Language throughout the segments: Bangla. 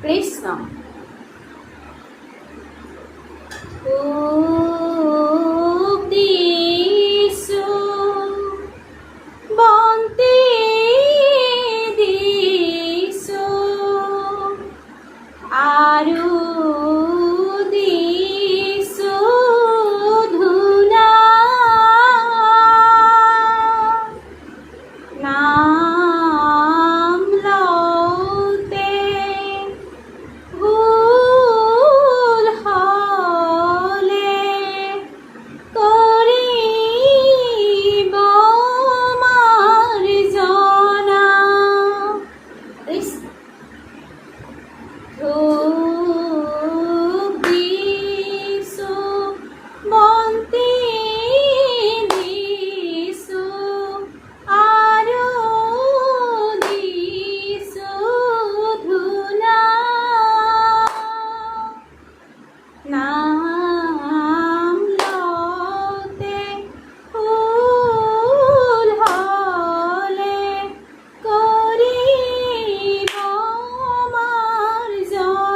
কৃষ্ণ। দিশু বন্তি দিশু আরু দিশু ধুনা নাম লতে ভুল হলে করিব মার্জনা। ধূপ দিশু বন্তি দিশু আরো দিশু ধুনা নাম লতে ফুল হলে করিব মার্জনা।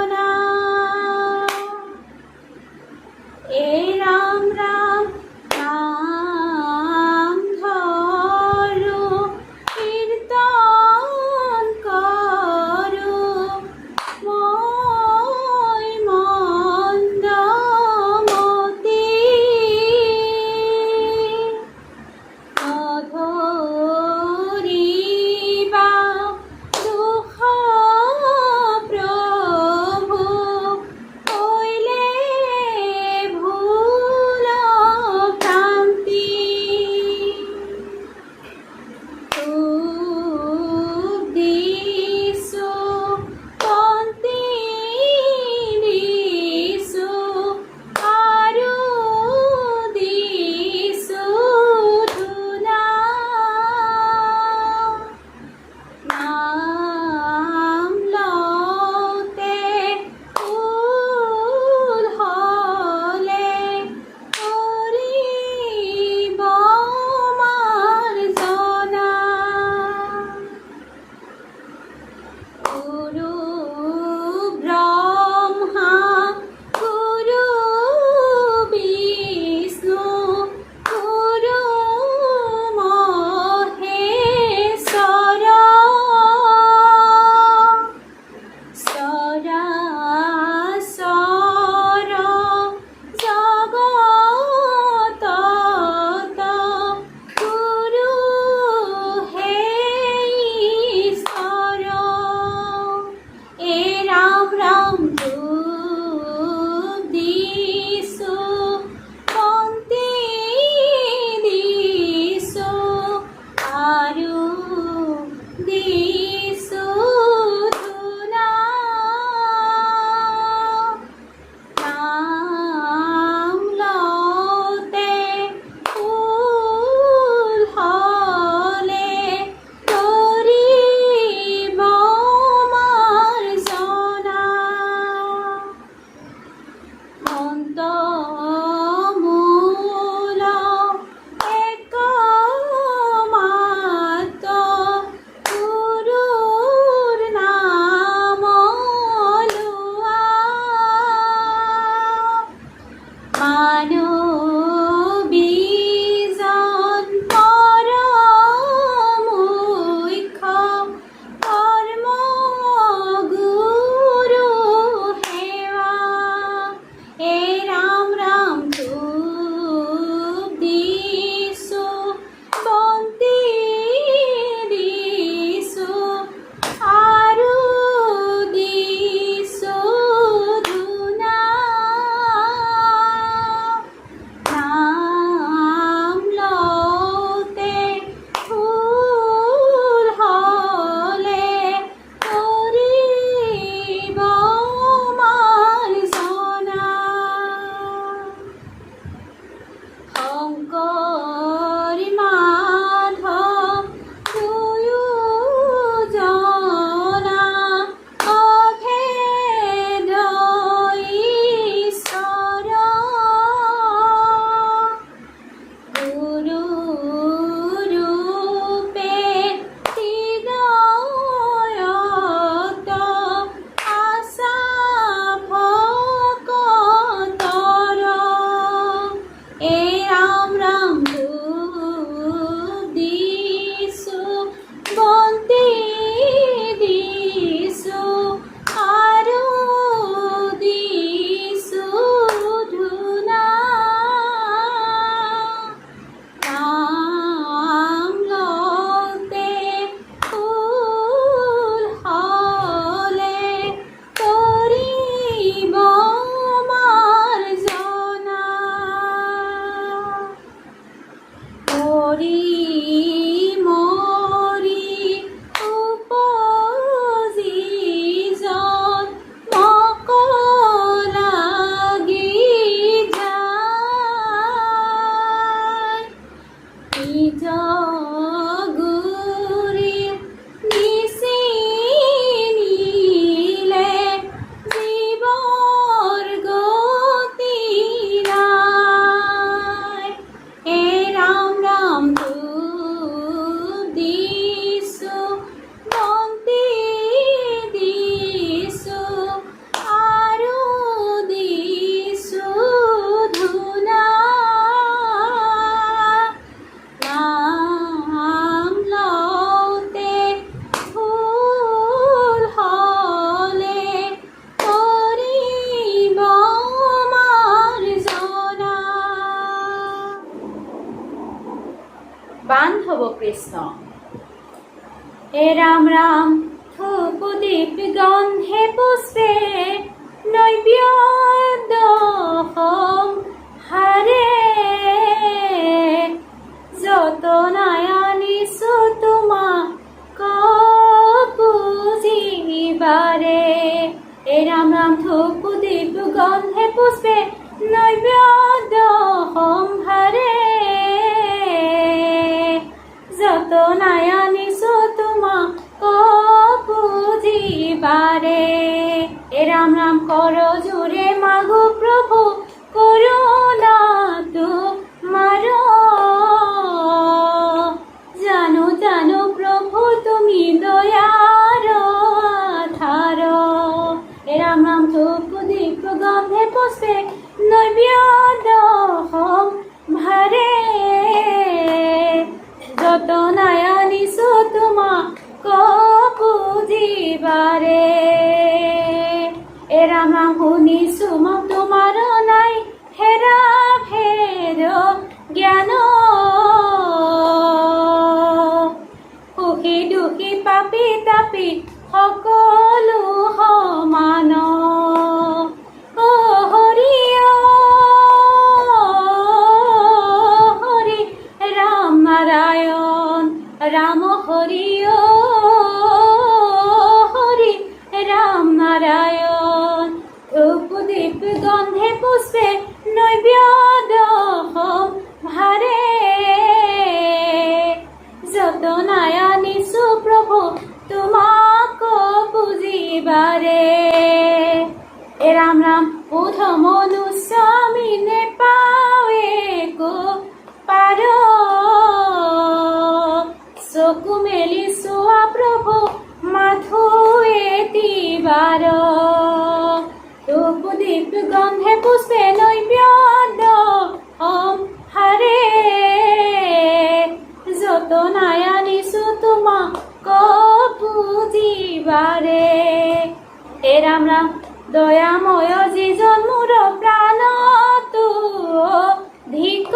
কৃষ্ণ। এ রাম রাম ধূপ দীপ গন্ধে পুষ্পে নৈবেদ্য হোম হারে, যত নয়নিসু তোমাক পুজিবারে। এ রাম রাম ধূপ দীপ গন্ধে পুষ্পে নৈবেদ্য হোম হারে, যত নয়নিসু তোমাক পুজিবারে। এ রাম রাম কর জোরে মাগো প্রভু করুণা তোমার, জানো জানো প্রভু তুমি দয়ার আধার। এ রাম রাম ধূপ দীপ গন্ধে পুষ্পে নৈবেদ্য হোম হারে, যত নয়নিসু তোমাক পুজিবারে। এ রাম রাম শুনিছো মই তোমাৰ নাই হেৰা ভেদ জ্ঞান, সুখী দুখী পাপী তাপী সকলো সমান। অ হৰি অ হৰি ৰাম নাৰায়ণ ৰাম হৰি অ হৰি রাম নারায়ণ। ধূপ দীপ গন্ধে পুষ্পে নৈবেদ্য হোম হারে, যত নয়নিসু প্রভু তোমাক পুজিবারে। এ রাম রাম উধ মনুষ্য আমি নে পাৱে কো পাৰ, চকু মেলি চোৱা প্রভু মাথো এতিবাৰ। ধূপ দীপ গন্ধে পুষ্পে নৈবেদ্য হোম হাৰে, যত নয়নিসু তোমাক পুজিবাৰে। হে ৰাম ৰাম দয়াময় যিজন মোৰ প্ৰাণ অধিক,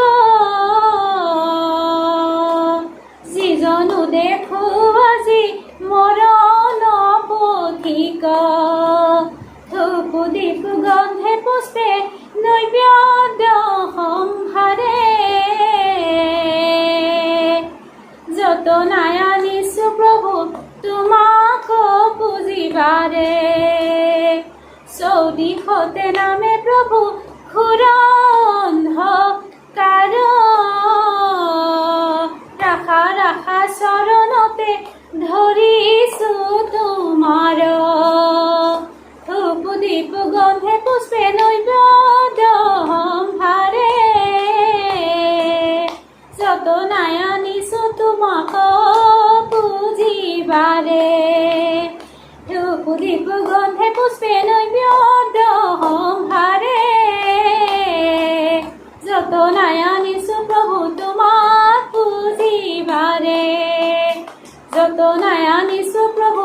যিজনো দেখো আজি মৰণ পথিক। ধূপ দীপ গন্ধে পুষ্পে নৈবেদ্য হোম হাৰে, যত নয়নিসু প্ৰভু তোমাক পুজিবাৰে। চৌদিশতে নামে প্রভু ঘোর অন্ধকার, রাখা রাখা চৰণতে ধৰিছো তোমাৰ। ধূপ দীপ গন্ধে পুষ্পে নৈবেদ্য হোম হাৰে, যত নয়নিসু তোমাক পুজিবাৰে। ধূপ দীপ গন্ধে পুষ্পে নৈবেদ্য হোম হাৰে, যত নয়নিসু প্রভু তোমাক পুজিবাৰে, যত নয়নিসু প্রভু